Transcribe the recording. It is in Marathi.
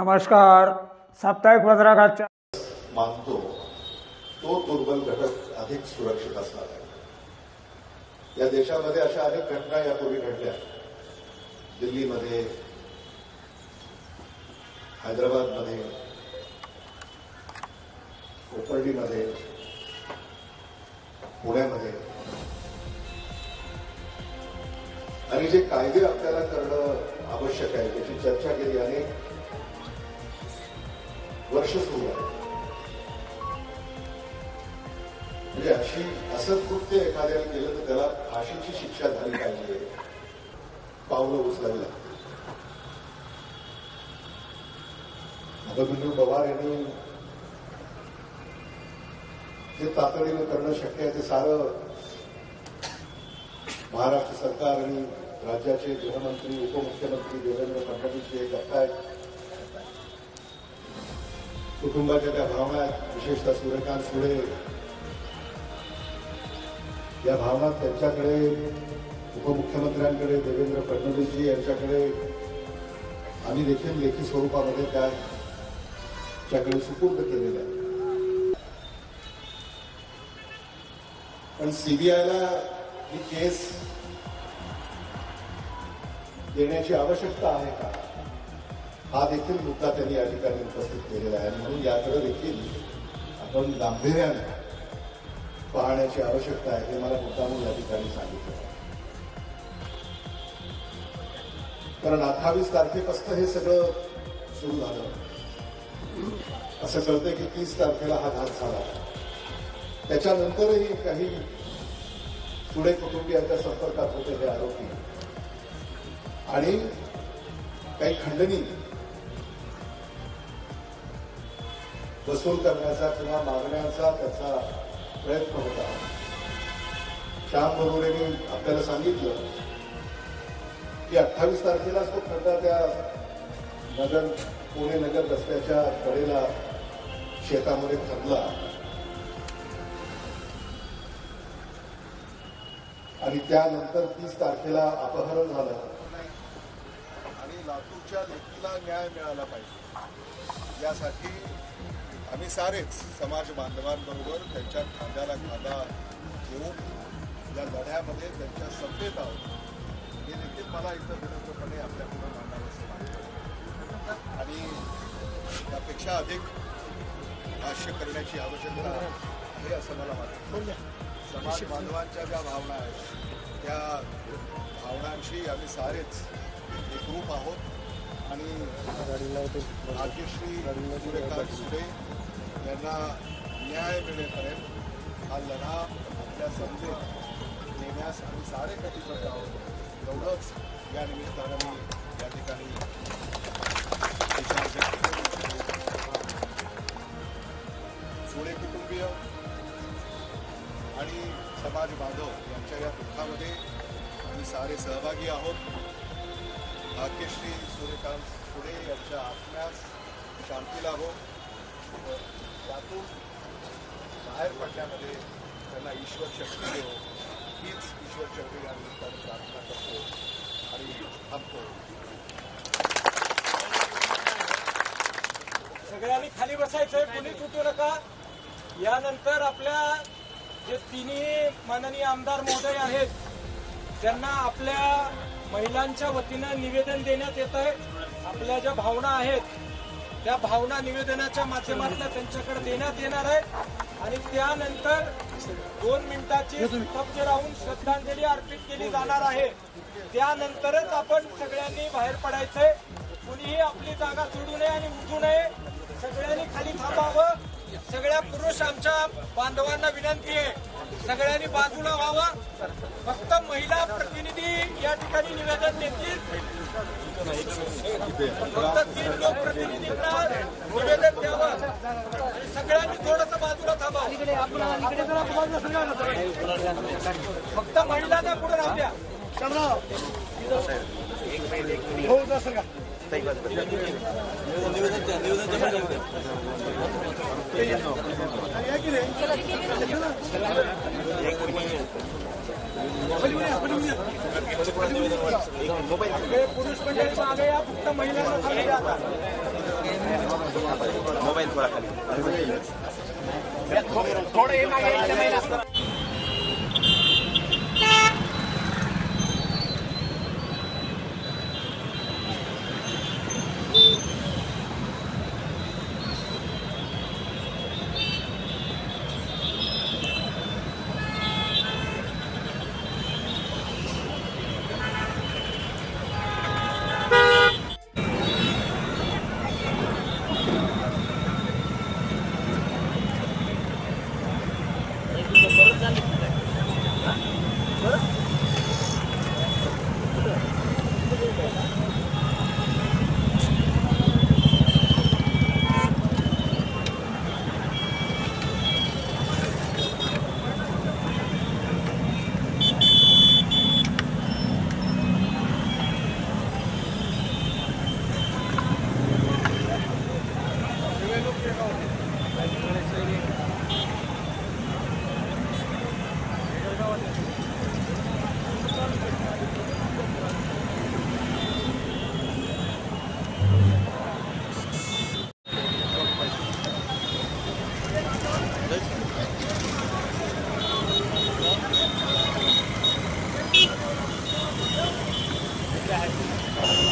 नमस्कार. साप्ताहिक वज्राघातच्या मानतो तो दुर्बल घटक अधिक सुरक्षित असणार आहे. या देशामध्ये अशा अनेक घटना यापूर्वी घडल्या. दिल्लीमध्ये, हैदराबादमध्ये, कोपर्डीमध्ये, पुण्यामध्ये, आणि जे कायदे आपल्याला करणं आवश्यक आहे त्याची चर्चा गेली अनेक वर्ष सुरू आहे. म्हणजे असं कृत्य एखाद्याने केलं तर त्याला फाशीची शिक्षा झाली पाहिजे, पावलं उचलावी लागतील. अभिमन्यू पवार यांनी जे तातडीनं करणं शक्य आहे ते सारं महाराष्ट्र सरकार आणि राज्याचे गृहमंत्री, उपमुख्यमंत्री देवेंद्र फडणवीस हे करतायत. कुटुंबाच्या त्या भावना आहेत, विशेषतः सूर्यकांत सुळे या भावना त्यांच्याकडे, उपमुख्यमंत्र्यांकडे, देवेंद्र फडणवीसजी यांच्याकडे आम्ही देखील लेखी स्वरूपामध्ये त्याच्याकडे सुपूर्द केलेल्या आहे. पण सीबीआयला ही केस देण्याची आवश्यकता आहे का, हा देखील मुद्दा त्यांनी या ठिकाणी उपस्थित केलेला आहे. म्हणून याकडे देखील आपण गांभीर्याने पाहण्याची आवश्यकता आहे हे मला मुद्दामून या ठिकाणी सांगितलं. कारण 28 तारखेपासून हे सगळं सुरू झालं. असं कळतंय की 30 तारखेला हा घात झाला. त्याच्यानंतरही काही पुढे कुटुंबियांच्या संपर्कात होते हे आरोपी, आणि काही खंडणी वसूल करण्याचा किंवा मागण्याचा त्याचा प्रयत्न होता. श्याम बरोबरेने आपल्याला सांगितलं की 28 तारखेलाच तो खड्डा त्या पुणे नगर रस्त्याच्या कडेला शेतामध्ये खणला आणि त्यानंतर 30 तारखेला अपहरण झालं आणि लातूरच्या लेकीला न्याय मिळाला पाहिजे यासाठी आम्ही सारेच समाज बांधवांबरोबर त्यांच्या खांद्याला खांदा घेऊन या लढ्यामध्ये त्यांच्या समवेत आहोत. हे देखील मला इथं विनम्रपणे आपल्याकडे मांडावंसं वाटतं. आणि त्यापेक्षा अधिक भाष्य करण्याची आवश्यकता आहे असं मला वाटतं. समाज बांधवांच्या ज्या भावना आहेत त्या भावनांशी आम्ही सारेच एकरूप आहोत. आणि भाग्यश्री सूर्यकांत सुळे यांना न्याय मिळेपर्यंत हा लढा आपल्या समजेत नेण्यास आम्ही सारे कटिबद्ध आहोत. एवढंच या निमित्तानं मी या ठिकाणी सुळे कुटुंबीय आणि समाज बांधव यांच्या या दुःखामध्ये आम्ही सारे सहभागी आहोत. भाग्यश्री सूर्यकांत सुळे यांच्या आत्म्यास शांती लाभो, त्यातून बाहेर पडण्यामध्ये त्यांना ईश्वर शक्ती देवो, हीच ईश्वर शक्ती या निमित्ताने प्रार्थना करतो आणि थांबतो. सगळ्यांनी खाली बसायचंय, कोणी तुटू नका. यानंतर आपल्या जे तिन्ही माननीय आमदार महोदय आहेत त्यांना आपल्या महिलांच्या वतीनं निवेदन देण्यात येत आहे. आपल्या ज्या भावना आहेत त्या भावना निवेदनाच्या माध्यमातून त्यांच्याकडे देण्यात येणार आहे. आणि त्यानंतर 2 मिनिटाची स्तब्ध राहून श्रद्धांजली अर्पित केली जाणार आहे. त्यानंतरच आपण सगळ्यांनी बाहेर पडायचंय. कुणीही आपली जागा सोडू नये आणि उठू नये. सगळ्यांनी खाली थांबावं. सगळ्या पुरुष आमच्या बांधवांना विनंती आहे, सगळ्यांनी बाजूला व्हावं. फक्त महिला प्रतिनिधी या ठिकाणी निवेदन देतील. फक्त 3 लोकप्रतिनिधींना निवेदन द्यावं आणि सगळ्यांनी थोडंसं बाजूला थांबावं. फक्त महिलांना पुढे राहू द्या. पुरुष मंडळी मागे या, फक्त महिलांना खाली द्या आता. मोबाईल थोडा खाली आहे